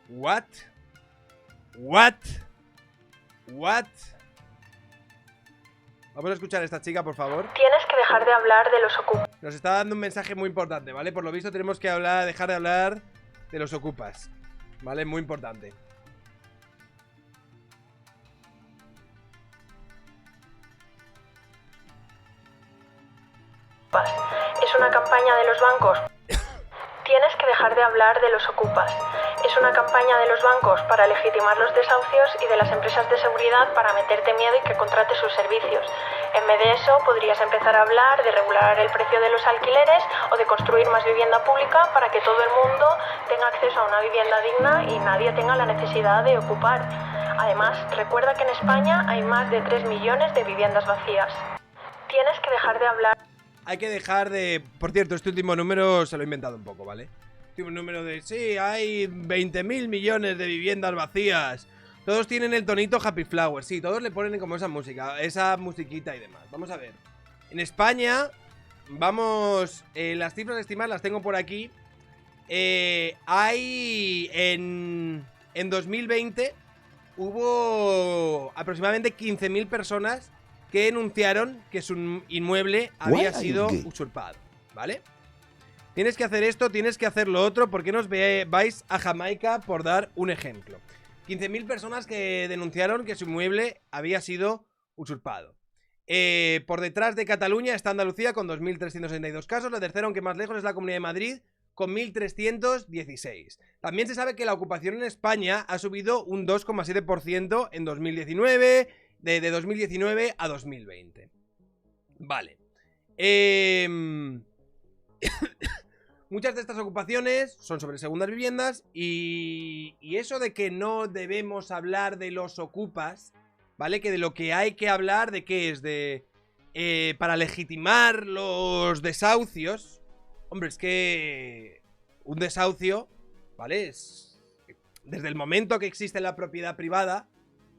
What? Vamos a escuchar a esta chica, por favor. Tienes que dejar de hablar de los ocupas. Nos está dando un mensaje muy importante, ¿vale? Por lo visto tenemos que dejar de hablar de los ocupas, ¿vale? Muy importante. Es una campaña de los bancos. Tienes que dejar de hablar de los ocupas. Es una campaña de los bancos para legitimar los desahucios y de las empresas de seguridad para meterte miedo y que contrates sus servicios. En vez de eso, podrías empezar a hablar de regular el precio de los alquileres o de construir más vivienda pública para que todo el mundo tenga acceso a una vivienda digna y nadie tenga la necesidad de ocupar. Además, recuerda que en España hay más de 3 millones de viviendas vacías. Tienes que dejar de hablar... Hay que dejar de... Por cierto, este último número se lo he inventado un poco, ¿vale? Un número de... Sí, hay 20.000 millones de viviendas vacías. Todos tienen el tonito Happy Flower. Sí, todos le ponen como esa música, esa musiquita y demás. Vamos a ver. En España, vamos... las cifras estimadas las tengo por aquí. Hay... En 2020 hubo aproximadamente 15.000 personas que denunciaron que su inmueble había sido usurpado, ¿vale? Tienes que hacer esto, tienes que hacer lo otro. ¿Por qué no os vais a Jamaica por dar un ejemplo? 15.000 personas que denunciaron que su inmueble había sido usurpado. Por detrás de Cataluña está Andalucía con 2.362 casos. La tercera, aunque más lejos, es la Comunidad de Madrid con 1.316. También se sabe que la ocupación en España ha subido un 2,7% en 2019, de 2019 a 2020. Vale. Muchas de estas ocupaciones son sobre segundas viviendas y eso de que no debemos hablar de los ocupas, ¿vale? Que de lo que hay que hablar, ¿de qué es? Para legitimar los desahucios. Hombre, es que un desahucio, ¿vale? Desde el momento que existe la propiedad privada,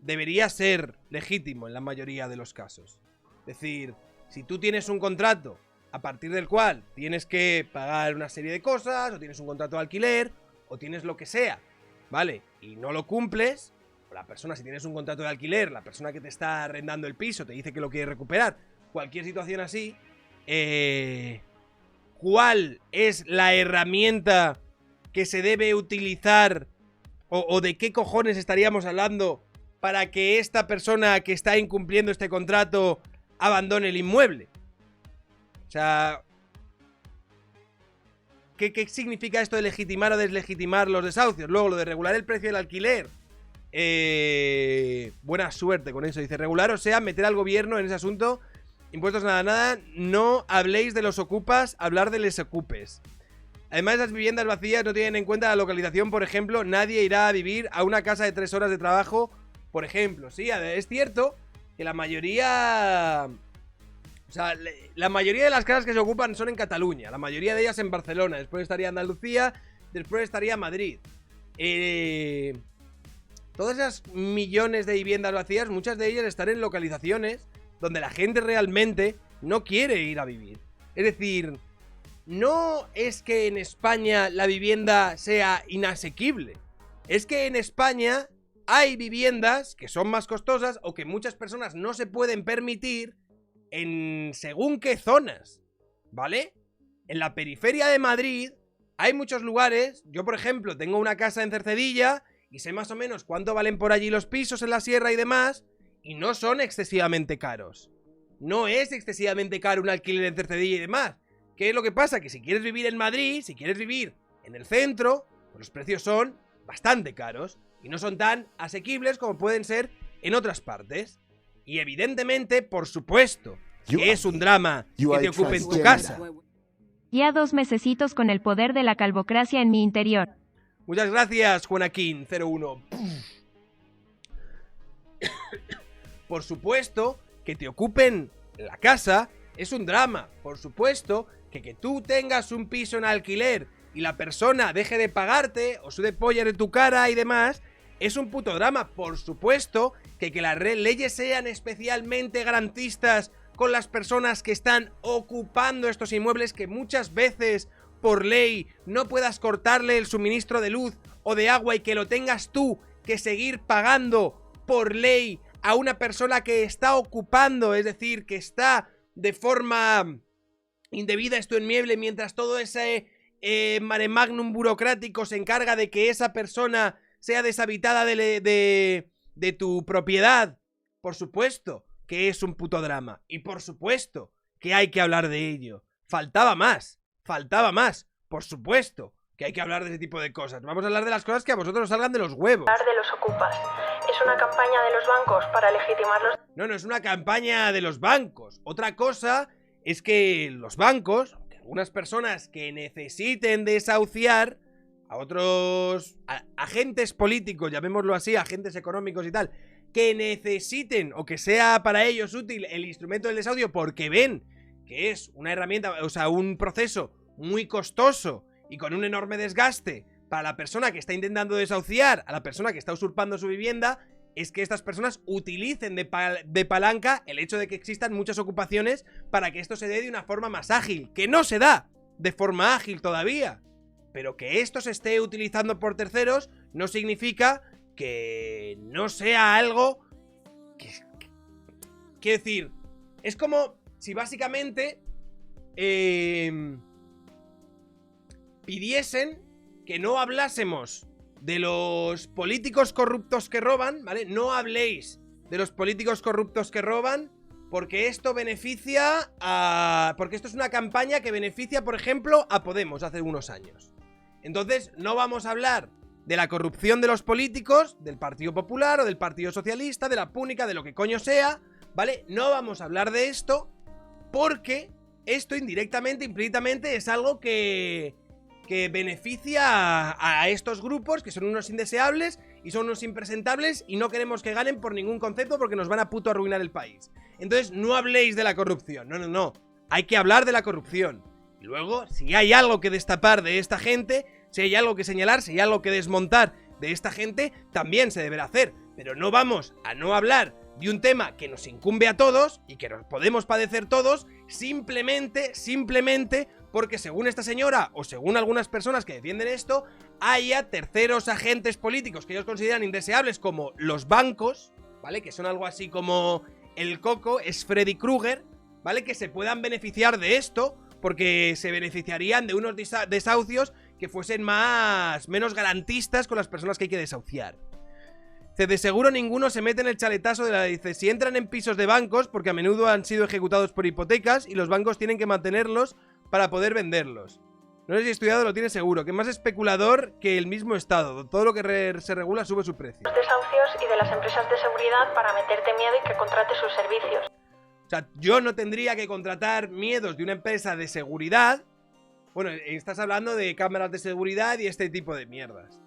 debería ser legítimo en la mayoría de los casos. Es decir, si tú tienes un contrato a partir del cual tienes que pagar una serie de cosas, o tienes un contrato de alquiler, o tienes lo que sea, ¿vale? Y no lo cumples, o la persona, si tienes un contrato de alquiler, la persona que te está arrendando el piso te dice que lo quiere recuperar, cualquier situación así, ¿cuál es la herramienta que se debe utilizar o de qué cojones estaríamos hablando para que esta persona que está incumpliendo este contrato abandone el inmueble? O sea, ¿qué significa esto de legitimar o deslegitimar los desahucios? Luego, lo de regular el precio del alquiler. Buena suerte con eso. Dice, regular, o sea, meter al gobierno en ese asunto. Impuestos nada, no habléis de los ocupas, hablar de les ocupes. Además, las viviendas vacías no tienen en cuenta la localización. Por ejemplo, nadie irá a vivir a una casa de 3 horas de trabajo, por ejemplo. Sí, es cierto que la mayoría... O sea, la mayoría de las casas que se ocupan son en Cataluña, la mayoría de ellas en Barcelona, después estaría Andalucía, después estaría Madrid. Todas esas millones de viviendas vacías, muchas de ellas están en localizaciones donde la gente realmente no quiere ir a vivir. Es decir, no es que en España la vivienda sea inasequible, es que en España hay viviendas que son más costosas o que muchas personas no se pueden permitir en según qué zonas, ¿vale? En la periferia de Madrid hay muchos lugares. Yo, por ejemplo, tengo una casa en Cercedilla y sé más o menos cuánto valen por allí los pisos en la sierra y demás, y no son excesivamente caros. No es excesivamente caro un alquiler en Cercedilla y demás. ¿Qué es lo que pasa? Que si quieres vivir en Madrid, si quieres vivir en el centro, pues los precios son bastante caros y no son tan asequibles como pueden ser en otras partes. Y evidentemente, por supuesto, que es un drama que te ocupe en tu casa. Ya 2 mesecitos con el poder de la calvocracia en mi interior. Muchas gracias, Juanaquín01. Por supuesto que te ocupen la casa es un drama. Por supuesto que tú tengas un piso en alquiler y la persona deje de pagarte o sude pollas de tu cara y demás, es un puto drama. Por supuesto que las leyes sean especialmente garantistas con las personas que están ocupando estos inmuebles, que muchas veces por ley no puedas cortarle el suministro de luz o de agua y que lo tengas tú que seguir pagando por ley a una persona que está ocupando, es decir, que está de forma indebida esto inmueble, mientras todo ese mare magnum burocrático se encarga de que esa persona sea deshabitada de tu propiedad? Por supuesto que es un puto drama, y por supuesto que hay que hablar de ello. Faltaba más, por supuesto que hay que hablar de ese tipo de cosas. Vamos a hablar de las cosas que a vosotros os salgan de los huevos. Hablar de los ocupas. Es una campaña de los bancos para legitimarlos. No es una campaña de los bancos. Otra cosa es que los bancos, que algunas personas que necesiten desahuciar a otros agentes políticos, llamémoslo así, agentes económicos y tal, que necesiten o que sea para ellos útil el instrumento del desahucio porque ven que es una herramienta, o sea, un proceso muy costoso y con un enorme desgaste para la persona que está intentando desahuciar a la persona que está usurpando su vivienda, es que estas personas utilicen de palanca el hecho de que existan muchas ocupaciones para que esto se dé de una forma más ágil, que no se da de forma ágil todavía. Pero que esto se esté utilizando por terceros no significa que no sea algo quiero decir, es como si básicamente pidiesen que no hablásemos de los políticos corruptos que roban, ¿vale? No habléis de los políticos corruptos que roban porque esto beneficia a... porque esto es una campaña que beneficia, por ejemplo, a Podemos hace unos años. Entonces, no vamos a hablar de la corrupción de los políticos, del Partido Popular o del Partido Socialista, de la Púnica, de lo que coño sea, ¿vale? No vamos a hablar de esto porque esto indirectamente, implícitamente, es algo que beneficia a estos grupos que son unos indeseables y son unos impresentables y no queremos que ganen por ningún concepto porque nos van a puto arruinar el país. Entonces, no habléis de la corrupción, no. Hay que hablar de la corrupción. Y luego, si hay algo que destapar de esta gente, si hay algo que señalar, si hay algo que desmontar de esta gente, también se deberá hacer. Pero no vamos a no hablar de un tema que nos incumbe a todos y que nos podemos padecer todos simplemente porque según esta señora o según algunas personas que defienden esto, haya terceros agentes políticos que ellos consideran indeseables como los bancos, ¿vale? Que son algo así como el Coco, es Freddy Krueger, ¿vale? Que se puedan beneficiar de esto porque se beneficiarían de unos desahucios que fuesen menos garantistas con las personas que hay que desahuciar. De seguro ninguno se mete en el chaletazo de la... Dice, si entran en pisos de bancos, porque a menudo han sido ejecutados por hipotecas y los bancos tienen que mantenerlos para poder venderlos. No sé si estudiado, lo tiene seguro, que es más especulador que el mismo Estado. Todo lo que se regula sube su precio. Los desahucios y de las empresas de seguridad para meterte miedo y que contrates sus servicios. O sea, yo no tendría que contratar miedos de una empresa de seguridad. Bueno, estás hablando de cámaras de seguridad y este tipo de mierdas.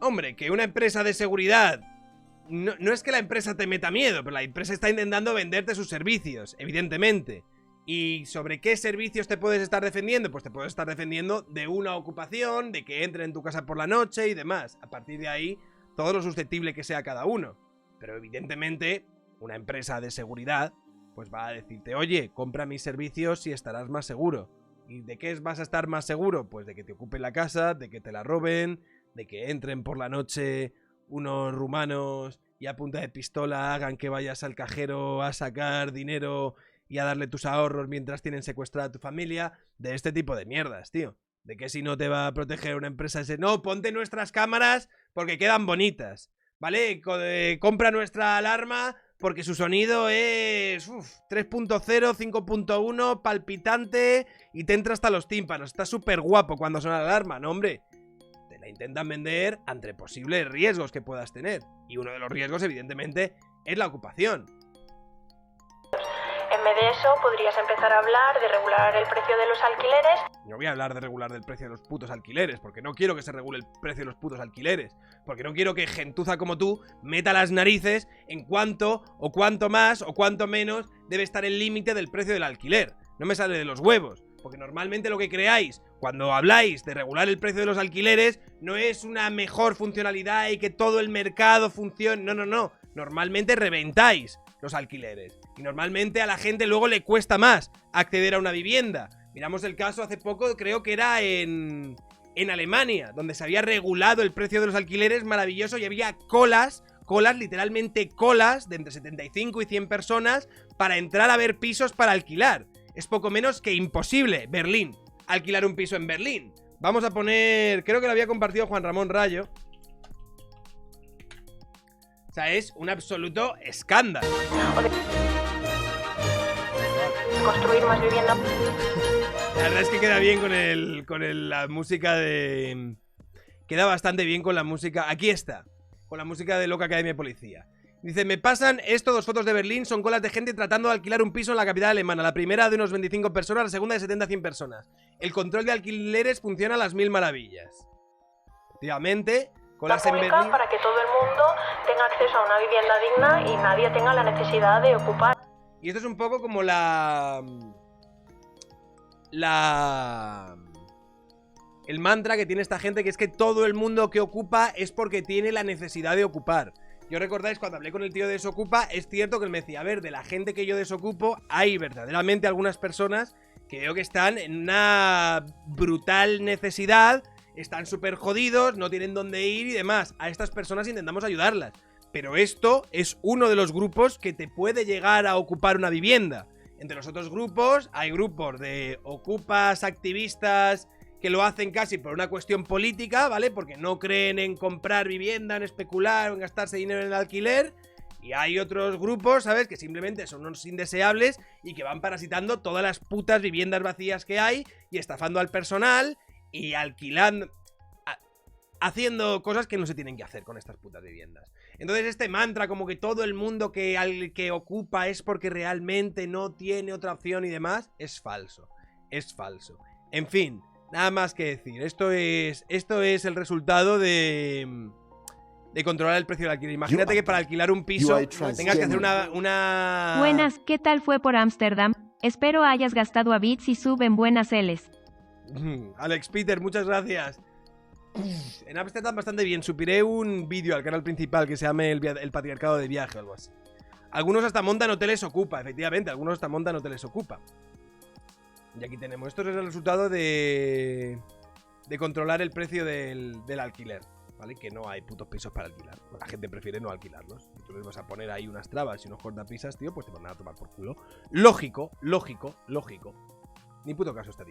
Hombre, que una empresa de seguridad... No es que la empresa te meta miedo, pero la empresa está intentando venderte sus servicios, evidentemente. ¿Y sobre qué servicios te puedes estar defendiendo? Pues te puedes estar defendiendo de una ocupación, de que entren en tu casa por la noche y demás. A partir de ahí, todo lo susceptible que sea cada uno. Pero evidentemente, una empresa de seguridad, pues va a decirte, oye, compra mis servicios y estarás más seguro. ¿Y de qué vas a estar más seguro? Pues de que te ocupen la casa, de que te la roben, de que entren por la noche unos rumanos y a punta de pistola hagan que vayas al cajero a sacar dinero y a darle tus ahorros mientras tienen secuestrada a tu familia. De este tipo de mierdas, tío. De que si no te va a proteger una empresa ese... No, ponte nuestras cámaras porque quedan bonitas, ¿vale? Compra nuestra alarma porque su sonido es 3.0, 5.1, palpitante y te entra hasta los tímpanos. Está súper guapo cuando suena la alarma, ¿no, hombre? Te la intentan vender ante posibles riesgos que puedas tener. Y uno de los riesgos, evidentemente, es la ocupación. En vez de eso, podrías empezar a hablar de regular el precio de los alquileres. No voy a hablar de regular el precio de los putos alquileres, porque no quiero que se regule el precio de los putos alquileres. Porque no quiero que gentuza como tú meta las narices en cuánto, o cuánto más, o cuánto menos debe estar el límite del precio del alquiler. No me sale de los huevos. Porque normalmente lo que creáis cuando habláis de regular el precio de los alquileres no es una mejor funcionalidad y que todo el mercado funcione. No. Normalmente reventáis los alquileres. Y normalmente a la gente luego le cuesta más acceder a una vivienda. Miramos el caso hace poco, creo que era en Alemania, donde se había regulado el precio de los alquileres maravilloso y había colas, literalmente colas, de entre 75 y 100 personas para entrar a ver pisos para alquilar. Es poco menos que imposible, Berlín, alquilar un piso en Berlín. Vamos a poner, creo que lo había compartido Juan Ramón Rayo. O sea, es un absoluto escándalo. Construir más vivienda. La verdad es que queda bien con la música de... Queda bastante bien con la música... Aquí está. Con la música de Loca Academia de Policía. Dice, me pasan esto, 2 fotos de Berlín. Son colas de gente tratando de alquilar un piso en la capital alemana. La primera de unos 25 personas, la segunda de 70 a 100 personas. El control de alquileres funciona a las 1000 maravillas. Efectivamente, colas en Berlín... para que todo el mundo tenga acceso a una vivienda digna y nadie tenga la necesidad de ocupar. Y esto es un poco como el mantra que tiene esta gente, que es que todo el mundo que ocupa es porque tiene la necesidad de ocupar. Yo recordáis cuando hablé con el tío de Desocupa, es cierto que él me decía, a ver, de la gente que yo desocupo, hay verdaderamente algunas personas que veo que están en una brutal necesidad, están súper jodidos, no tienen dónde ir y demás. A estas personas intentamos ayudarlas. Pero esto es uno de los grupos que te puede llegar a ocupar una vivienda. Entre los otros grupos, hay grupos de ocupas, activistas, que lo hacen casi por una cuestión política, ¿vale? Porque no creen en comprar vivienda, en especular o en gastarse dinero en el alquiler. Y hay otros grupos, ¿sabes? Que simplemente son unos indeseables y que van parasitando todas las putas viviendas vacías que hay y estafando al personal y alquilando... haciendo cosas que no se tienen que hacer con estas putas viviendas. Entonces este mantra como que todo el mundo que ocupa es porque realmente no tiene otra opción y demás, es falso. Es falso. En fin, nada más que decir. Esto es el resultado de controlar el precio del alquiler. Imagínate que para alquilar un piso tengas que hacer una... Buenas, ¿qué tal fue por Ámsterdam? Espero hayas gastado a bits y sub en buenas Ls. Alex Peter, muchas gracias. En Amsterdam bastante bien. Subiré un vídeo al canal principal que se llame el patriarcado de viaje o algo así. Algunos hasta montan hoteles ocupa, efectivamente. Algunos hasta montan hoteles ocupa. Y aquí tenemos. Esto es el resultado de controlar el precio del alquiler, ¿vale? Que no hay putos pisos para alquilar. La gente prefiere no alquilarlos. Y tú les vas a poner ahí unas trabas y unos cortapisas, tío, pues te van a tomar por culo. Lógico. Ni puto caso está.